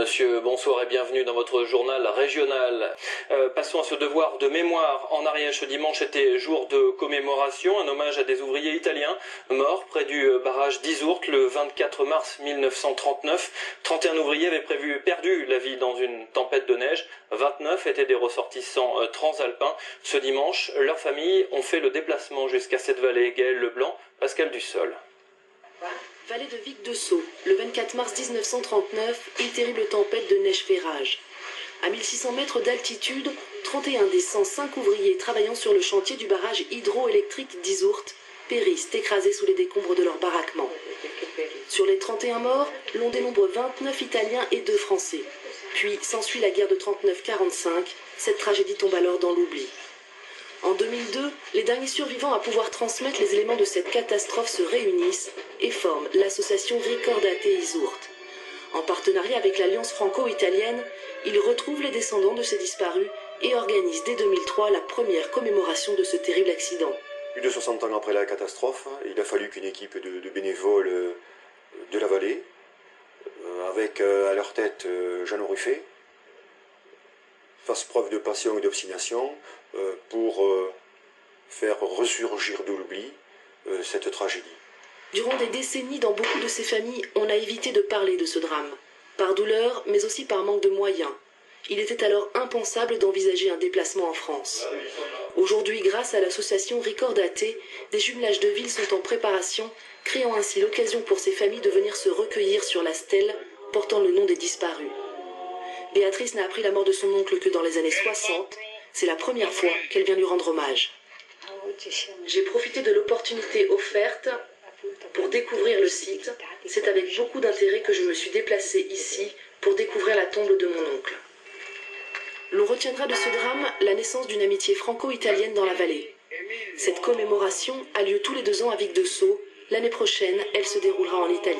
monsieur, bonsoir et bienvenue dans votre journal régional. Passons à ce devoir de mémoire. En Ariège, ce dimanche était jour de commémoration, un hommage à des ouvriers italiens morts près du barrage d'Isourt le 24 mars 1939. 31 ouvriers avaient perdu la vie dans une tempête de neige. 29 étaient des ressortissants transalpins. Ce dimanche, leurs familles ont fait le déplacement jusqu'à cette vallée. Gaël Leblanc, Pascal Dussol. Vallée de Vic-de-Sceaux, le 24 mars 1939, une terrible tempête de neige fait rage. À 1600 mètres d'altitude, 31 des 105 ouvriers travaillant sur le chantier du barrage hydroélectrique d'Isourt périssent écrasés sous les décombres de leur baraquement. Sur les 31 morts, l'on dénombre 29 Italiens et 2 Français. Puis s'ensuit la guerre de 39-45, cette tragédie tombe alors dans l'oubli. En 2002, les derniers survivants à pouvoir transmettre les éléments de cette catastrophe se réunissent et forment l'association Ricordate Isourt. En partenariat avec l'Alliance franco-italienne, ils retrouvent les descendants de ces disparus et organisent dès 2003 la première commémoration de ce terrible accident. Plus de 60 ans après la catastrophe, il a fallu qu'une équipe de bénévoles de la vallée, avec à leur tête Jeannot Ruffet, fasse preuve de passion et d'obstination pour faire ressurgir de l'oubli cette tragédie. Durant des décennies, dans beaucoup de ces familles, on a évité de parler de ce drame. Par douleur, mais aussi par manque de moyens. Il était alors impensable d'envisager un déplacement en France. Aujourd'hui, grâce à l'association Ricordate, des jumelages de villes sont en préparation, créant ainsi l'occasion pour ces familles de venir se recueillir sur la stèle portant le nom des disparus. Béatrice n'a appris la mort de son oncle que dans les années 60. C'est la première fois qu'elle vient lui rendre hommage. J'ai profité de l'opportunité offerte pour découvrir le site. C'est avec beaucoup d'intérêt que je me suis déplacée ici pour découvrir la tombe de mon oncle. L'on retiendra de ce drame la naissance d'une amitié franco-italienne dans la vallée. Cette commémoration a lieu tous les 2 ans à Vic-de-Sceaux. L'année prochaine, elle se déroulera en Italie.